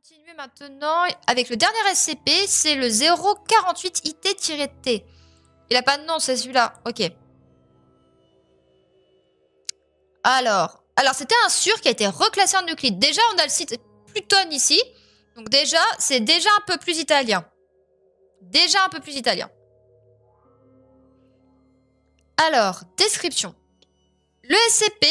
continuer maintenant avec le dernier SCP, c'est le 048IT-T. Il a pas de nom, c'est celui-là. Ok. Alors c'était un sur qui a été reclassé en Euclide. Déjà, on a le site Pluton ici. Donc déjà, c'est déjà un peu plus italien. Déjà un peu plus italien. Alors, description. Le SCP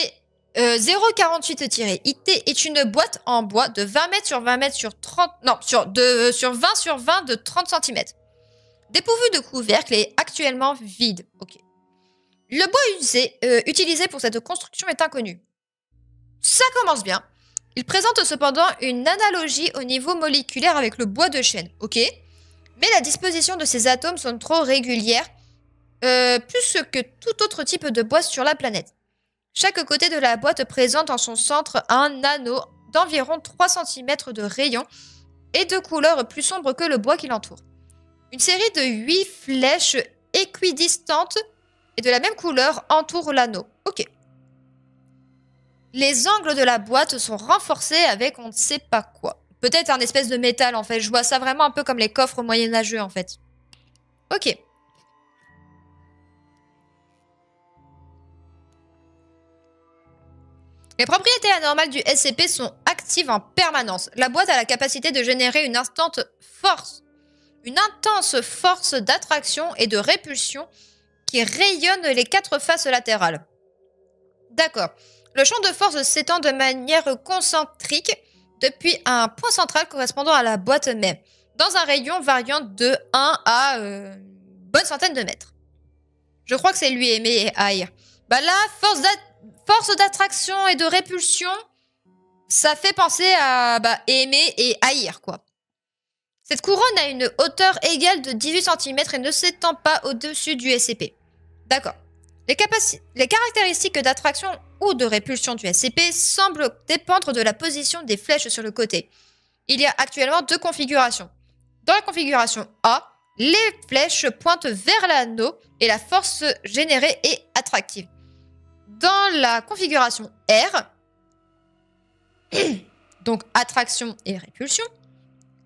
048-IT est une boîte en bois de 20 mètres sur 20 mètres sur 30... Non, sur 20 sur 20 de 30 cm. Dépourvu de couvercle et actuellement vide. Ok. Le bois utilisé pour cette construction est inconnu. Ça commence bien. Il présente cependant une analogie au niveau moléculaire avec le bois de chêne. Ok. Mais la disposition de ces atomes sont trop régulières. Plus que tout autre type de bois sur la planète. Chaque côté de la boîte présente en son centre un anneau d'environ 3 cm de rayon et de couleur plus sombre que le bois qui l'entoure. Une série de 8 flèches équidistantes et de la même couleur entourent l'anneau. Ok. Les angles de la boîte sont renforcés avec on ne sait pas quoi. Peut-être un espèce de métal en fait. Je vois ça vraiment un peu comme les coffres moyenâgeux en fait. Ok. Les propriétés anormales du SCP sont actives en permanence. La boîte a la capacité de générer une intense force d'attraction et de répulsion qui rayonne les 4 faces latérales. D'accord. Le champ de force s'étend de manière concentrique depuis un point central correspondant à la boîte même, dans un rayon variant de 1 à une bonne centaine de mètres. Je crois que c'est lui aimer et haïr. Bah là, force d'attraction et de répulsion, ça fait penser à aimer et haïr, quoi. Cette couronne a une hauteur égale de 18 cm et ne s'étend pas au-dessus du SCP. D'accord. Les caractéristiques d'attraction ou de répulsion du SCP semblent dépendre de la position des flèches sur le côté. Il y a actuellement 2 configurations. Dans la configuration A, les flèches pointent vers l'anneau et la force générée est attractive. Dans la configuration R, donc attraction et répulsion,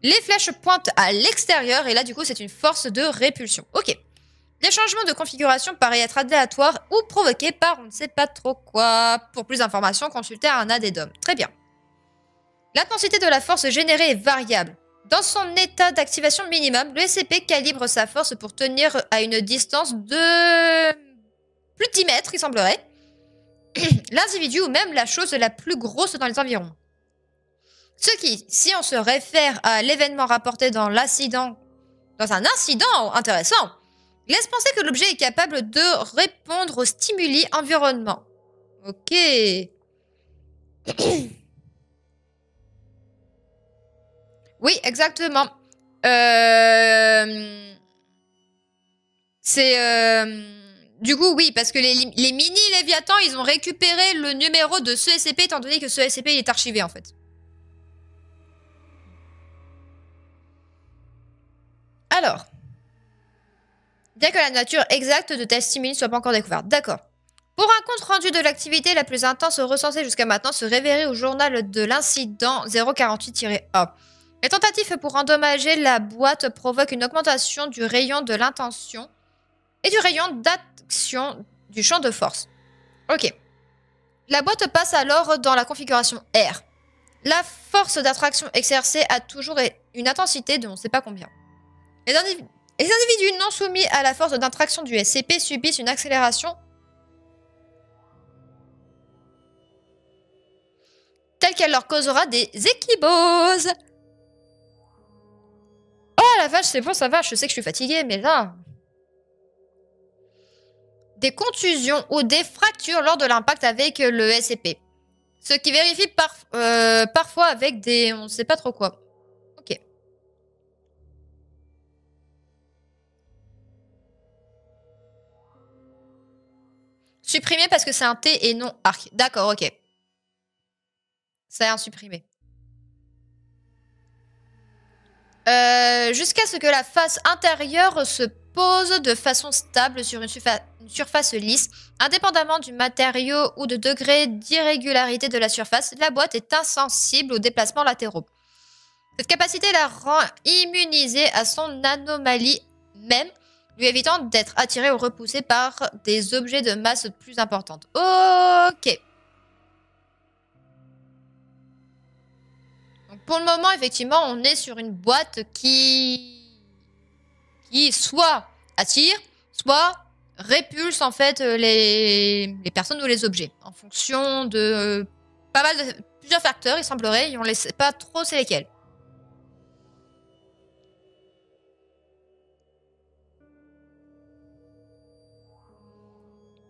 les flèches pointent à l'extérieur et là du coup c'est une force de répulsion. Ok. Les changements de configuration paraissent être aléatoires ou provoqués par on ne sait pas trop quoi. Pour plus d'informations, consultez un addendum. Très bien. L'intensité de la force générée est variable. Dans son état d'activation minimum, le SCP calibre sa force pour tenir à une distance de plus de 10 mètres, il semblerait. L'individu ou même la chose la plus grosse dans les environs. Ce qui, si on se réfère à l'événement rapporté dans un incident intéressant, laisse penser que l'objet est capable de répondre aux stimuli environnement. Ok. Oui, exactement. Du coup, oui, parce que les mini-Léviathans, ils ont récupéré le numéro de ce SCP, étant donné que ce SCP il est archivé, en fait. Alors, bien que la nature exacte de tels stimuli ne soit pas encore découverte. D'accord. Pour un compte-rendu de l'activité la plus intense recensée jusqu'à maintenant, se révéler au journal de l'incident 048-A. Les tentatives pour endommager la boîte provoquent une augmentation du rayon de l'intention et du rayon d'action du champ de force. Ok. La boîte passe alors dans la configuration R. La force d'attraction exercée a toujours une intensité de on ne sait pas combien. Les individus non soumis à la force d'attraction du SCP subissent une accélération telle qu'elle leur causera des échyboses. Oh la vache, c'est bon, ça va, je sais que je suis fatiguée, mais là... Des contusions ou des fractures lors de l'impact avec le SCP. Ce qui vérifie parfois avec des... on ne sait pas trop quoi. Ok. Supprimé parce que c'est un T et non arc. D'accord, ok. Ça a un supprimé. Jusqu'à ce que la face intérieure se pose de façon stable sur une surface lisse. Indépendamment du matériau ou de degré d'irrégularité de la surface, la boîte est insensible aux déplacements latéraux. Cette capacité la rend immunisée à son anomalie même, lui évitant d'être attirée ou repoussée par des objets de masse plus importante. Ok. Donc pour le moment, effectivement, on est sur une boîte qui soit attire, soit répulse en fait les personnes ou les objets en fonction de pas mal de plusieurs facteurs, il semblerait, et on ne sait pas trop c'est lesquels.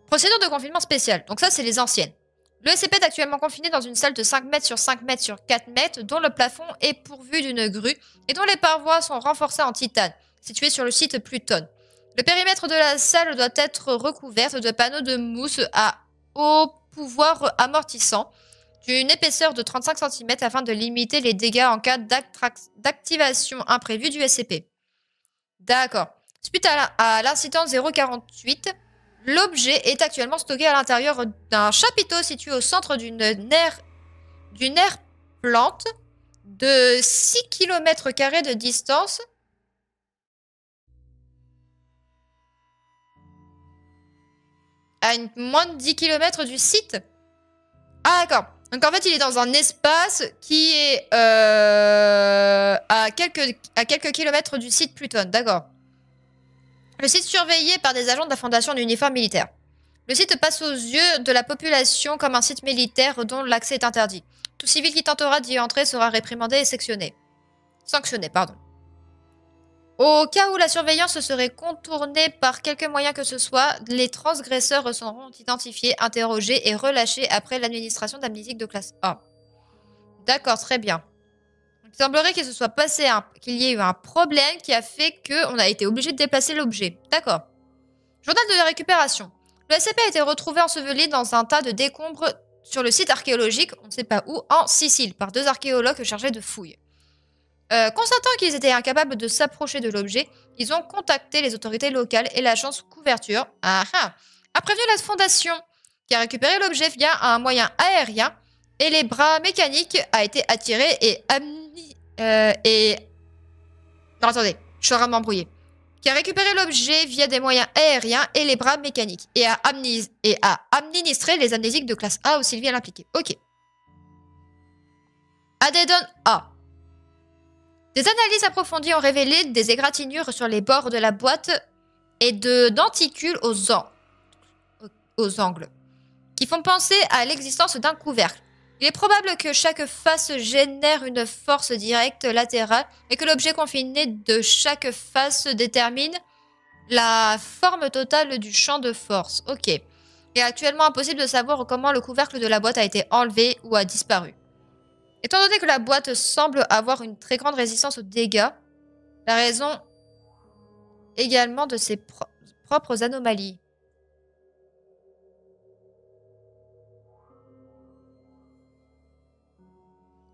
Procédure de confinement spéciale. Donc ça, c'est les anciennes. Le SCP est actuellement confiné dans une salle de 5 mètres sur 5 mètres sur 4 mètres, dont le plafond est pourvu d'une grue et dont les parois sont renforcées en titane, située sur le site Pluton. Le périmètre de la salle doit être recouvert de panneaux de mousse à haut pouvoir amortissant, d'une épaisseur de 35 cm afin de limiter les dégâts en cas d'activation imprévue du SCP. D'accord. Suite à l'incident 048, l'objet est actuellement stocké à l'intérieur d'un chapiteau situé au centre d'une aire plante de 6 km² de distance. À moins de 10 km du site. Ah d'accord. Donc en fait, il est dans un espace qui est à quelques kilomètres du site Pluton. D'accord. Le site surveillé par des agents de la Fondation d'uniforme militaire. Le site passe aux yeux de la population comme un site militaire dont l'accès est interdit. Tout civil qui tentera d'y entrer sera réprimandé et sanctionné. Au cas où la surveillance serait contournée par quelque moyen que ce soit, les transgresseurs seront identifiés, interrogés et relâchés après l'administration d'amnésique de classe A. D'accord, très bien. Il semblerait qu'il se soit passé qu'il y ait eu un problème qui a fait qu'on a été obligé de déplacer l'objet. D'accord. Journal de la récupération. Le SCP a été retrouvé enseveli dans un tas de décombres sur le site archéologique, on ne sait pas où, en Sicile, par 2 archéologues chargés de fouilles. Constatant qu'ils étaient incapables de s'approcher de l'objet, ils ont contacté les autorités locales et l'agence couverture a prévenu la fondation qui a récupéré l'objet via un moyen aérien et les bras mécaniques a été attiré et Non, attendez, je suis vraiment embrouillée. Qui a récupéré l'objet via des moyens aériens et les bras mécaniques et a administré les amnésiques de classe A aux civils impliqués. Ok. Addendum A. Des analyses approfondies ont révélé des égratignures sur les bords de la boîte et de denticules aux angles, qui font penser à l'existence d'un couvercle. Il est probable que chaque face génère une force directe latérale et que l'objet confiné de chaque face détermine la forme totale du champ de force. Ok. Il est actuellement impossible de savoir comment le couvercle de la boîte a été enlevé ou a disparu. Étant donné que la boîte semble avoir une très grande résistance aux dégâts, la raison également de ses propres anomalies.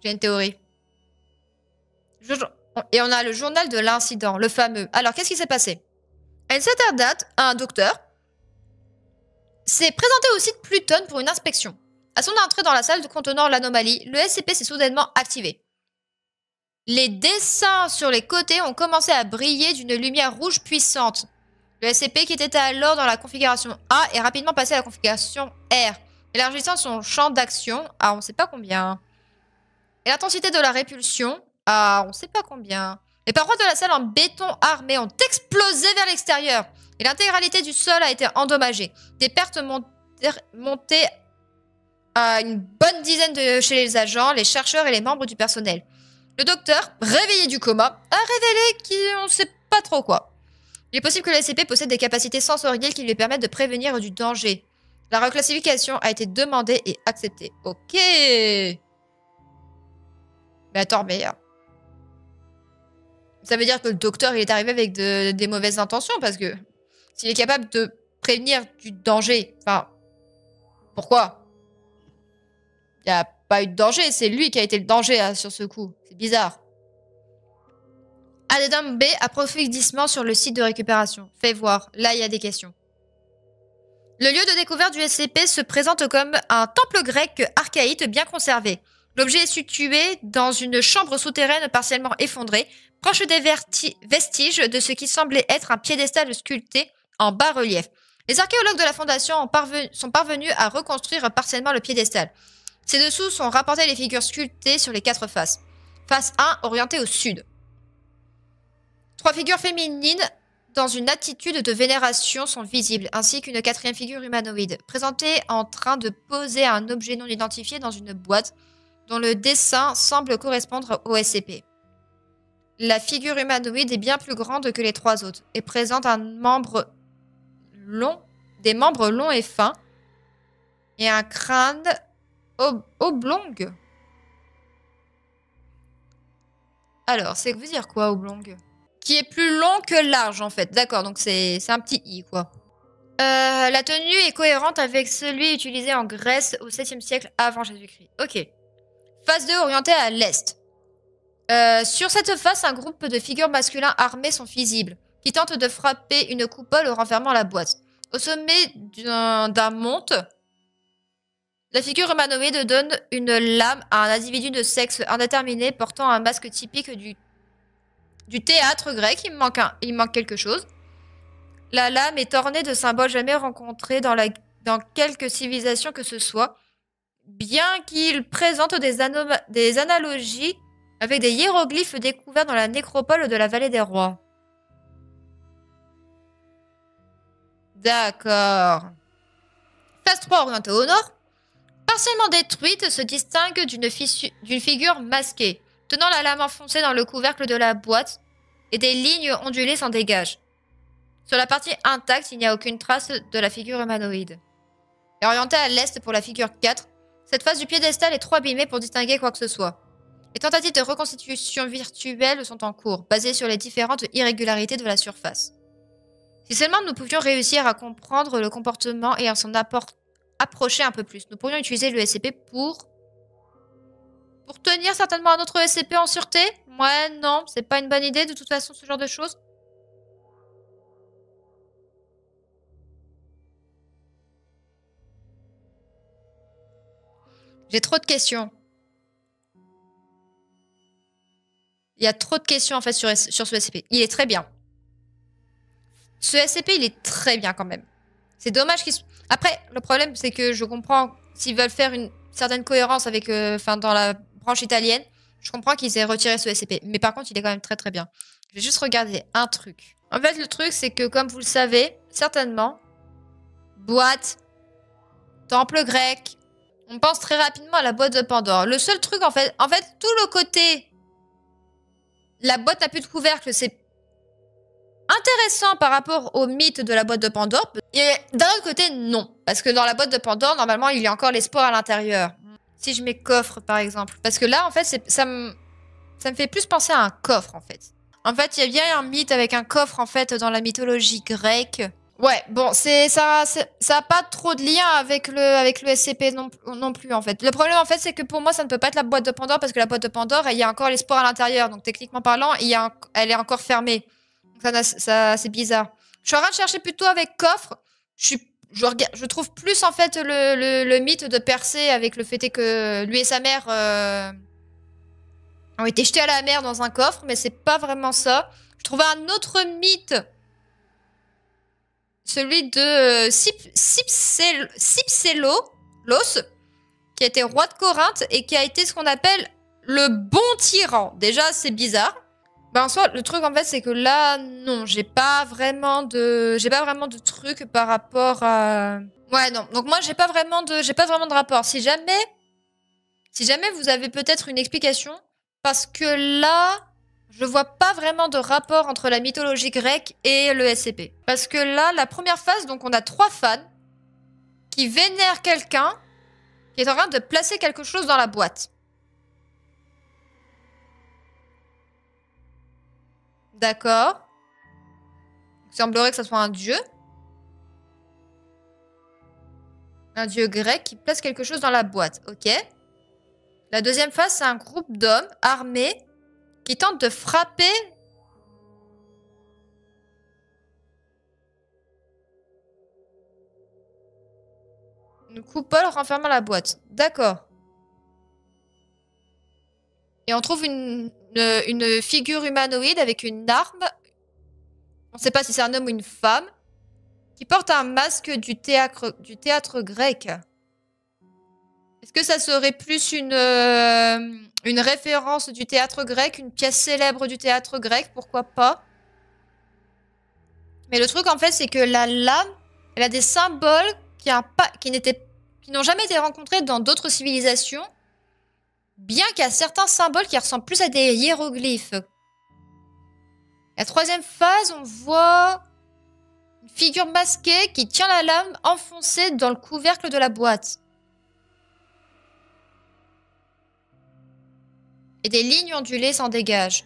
J'ai une théorie. Et on a le journal de l'incident, le fameux. Alors, qu'est-ce qui s'est passé? À une certaine date, un docteur s'est présenté au site Pluton pour une inspection. À son entrée dans la salle contenant l'anomalie, le SCP s'est soudainement activé. Les dessins sur les côtés ont commencé à briller d'une lumière rouge puissante. Le SCP, qui était alors dans la configuration A, est rapidement passé à la configuration R, élargissant son champ d'action à on ne sait pas combien. Et l'intensité de la répulsion à on ne sait pas combien. Les parois de la salle en béton armé ont explosé vers l'extérieur et l'intégralité du sol a été endommagée. Des pertes montées à une bonne dizaine chez les agents, les chercheurs et les membres du personnel. Le docteur, réveillé du coma, a révélé qu'on ne sait pas trop quoi. Il est possible que le SCP possède des capacités sensorielles qui lui permettent de prévenir du danger. La reclassification a été demandée et acceptée. Ok. Mais attends, mais... Ça veut dire que le docteur, il est arrivé avec des mauvaises intentions, parce que s'il est capable de prévenir du danger, enfin... Pourquoi? Il n'y a pas eu de danger, c'est lui qui a été le danger sur ce coup. C'est bizarre. Addendum B, approfondissement sur le site de récupération. Fais voir, là il y a des questions. Le lieu de découverte du SCP se présente comme un temple grec archaïque bien conservé. L'objet est situé dans une chambre souterraine partiellement effondrée, proche des vestiges de ce qui semblait être un piédestal sculpté en bas-relief. Les archéologues de la Fondation sont parvenus à reconstruire partiellement le piédestal. Ci-dessous sont rapportées les figures sculptées sur les 4 faces. Face 1, orientée au sud. 3 figures féminines dans une attitude de vénération sont visibles, ainsi qu'une 4e figure humanoïde, présentée en train de poser un objet non identifié dans une boîte dont le dessin semble correspondre au SCP. La figure humanoïde est bien plus grande que les 3 autres et présente des membres longs et fins et un crâne oblong. Alors, c'est veut dire quoi, oblong? Qui est plus long que large, en fait. D'accord, donc c'est un petit i, quoi. La tenue est cohérente avec celui utilisé en Grèce au 7e siècle avant Jésus-Christ. Ok. Phase 2 orientée à l'est. Sur cette face, un groupe de figures masculins armés sont visibles, qui tentent de frapper une coupole renfermant la boîte. Au sommet d'un monte, la figure humanoïde donne une lame à un individu de sexe indéterminé portant un masque typique du théâtre grec. Il manque quelque chose. La lame est ornée de symboles jamais rencontrés dans quelque civilisation que ce soit, bien qu'il présente des analogies avec des hiéroglyphes découverts dans la nécropole de la vallée des rois. D'accord. Phase 3 orientée au nord. Partiellement détruite, se distingue d'une figure masquée, tenant la lame enfoncée dans le couvercle de la boîte, et des lignes ondulées s'en dégagent. Sur la partie intacte, il n'y a aucune trace de la figure humanoïde. Et orientée à l'est pour la figure 4, cette face du piédestal est trop abîmée pour distinguer quoi que ce soit. Les tentatives de reconstitution virtuelle sont en cours, basées sur les différentes irrégularités de la surface. Si seulement nous pouvions réussir à comprendre le comportement et à s'en approcher un peu plus, nous pourrions utiliser le SCP pour tenir certainement un autre SCP en sûreté. Ouais, non, c'est pas une bonne idée de toute façon ce genre de choses. J'ai trop de questions. Il y a trop de questions en fait sur ce SCP. Il est très bien. Ce SCP, il est très bien quand même. C'est dommage qu'il... Après, le problème, c'est que je comprends s'ils veulent faire une certaine cohérence avec, dans la branche italienne, je comprends qu'ils aient retiré ce SCP. Mais par contre, il est quand même très très bien. Je vais juste regarder un truc. En fait, le truc, c'est que comme vous le savez, certainement, boîte, temple grec, on pense très rapidement à la boîte de Pandore. Le seul truc, en fait, tout le côté... La boîte n'a plus de couvercle, c'est intéressant par rapport au mythe de la boîte de Pandore. Et d'un autre côté, non. Parce que dans la boîte de Pandore, normalement, il y a encore les spores à l'intérieur. Si je mets coffre, par exemple. Parce que là, en fait, ça me fait plus penser à un coffre, en fait. En fait, il y a bien un mythe avec un coffre, en fait, dans la mythologie grecque. Ouais, bon, ça a pas trop de lien avec le SCP non plus, en fait. Le problème, en fait, c'est que pour moi, ça ne peut pas être la boîte de Pandore, parce que la boîte de Pandore, il y a encore les spores à l'intérieur. Donc, techniquement parlant, elle est encore fermée. Ça, c'est bizarre. Je suis en train de chercher plutôt avec coffre. Je trouve plus en fait le mythe de Persée avec le fait que lui et sa mère ont été jetés à la mer dans un coffre, mais c'est pas vraiment ça. Je trouvais un autre mythe, celui de Cypsélos, qui a été roi de Corinthe et qui a été ce qu'on appelle le bon tyran. Déjà, c'est bizarre. Ben, en soi, le truc, en fait, c'est que là, non, j'ai pas vraiment de truc par rapport à... Ouais, non. Donc moi, j'ai pas vraiment de rapport. Si jamais vous avez peut-être une explication, parce que là, je vois pas vraiment de rapport entre la mythologie grecque et le SCP. Parce que là, la première phase, donc on a 3 fans qui vénèrent quelqu'un qui est en train de placer quelque chose dans la boîte. D'accord. Il semblerait que ce soit un dieu. Un dieu grec qui place quelque chose dans la boîte. Ok. La deuxième phase, c'est un groupe d'hommes armés qui tentent de frapper... une coupole renfermant la boîte. D'accord. Et on trouve une figure humanoïde avec une arme. On ne sait pas si c'est un homme ou une femme. Qui porte un masque du théâtre grec. Est-ce que ça serait plus une référence du théâtre grec, une pièce célèbre du théâtre grec? Pourquoi pas? Mais le truc, en fait, c'est que la lame, elle a des symboles qui n'ont jamais été rencontrés dans d'autres civilisations, bien qu'il y a certains symboles qui ressemblent plus à des hiéroglyphes. La troisième phase, on voit une figure masquée qui tient la lame enfoncée dans le couvercle de la boîte. Et des lignes ondulées s'en dégagent.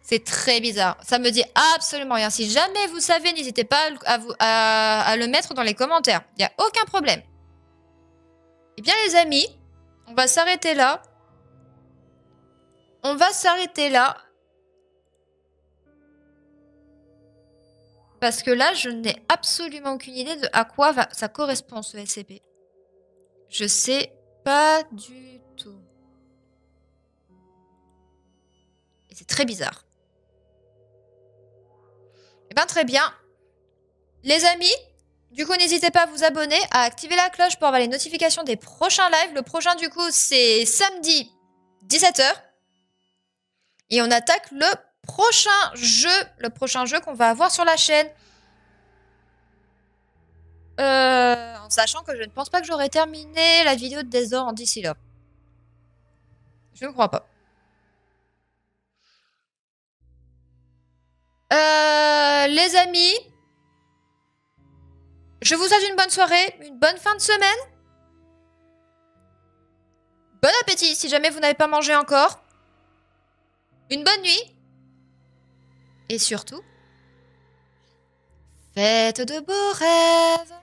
C'est très bizarre. Ça me dit absolument rien. Si jamais vous savez, n'hésitez pas à le mettre dans les commentaires. Il n'y a aucun problème. Eh bien les amis, on va s'arrêter là. On va s'arrêter là. Parce que là, je n'ai absolument aucune idée de à quoi ça correspond ce SCP. Je sais pas du tout. Et c'est très bizarre. Eh bien très bien. Les amis, du coup, n'hésitez pas à vous abonner, à activer la cloche pour avoir les notifications des prochains lives. Le prochain, du coup, c'est samedi 17 h. Et on attaque le prochain jeu qu'on va avoir sur la chaîne. En sachant que je ne pense pas que j'aurai terminé la vidéo de Desor d'ici là. Je ne crois pas. Les amis, je vous souhaite une bonne soirée, une bonne fin de semaine. Bon appétit si jamais vous n'avez pas mangé encore. Une bonne nuit. Et surtout, faites de beaux rêves.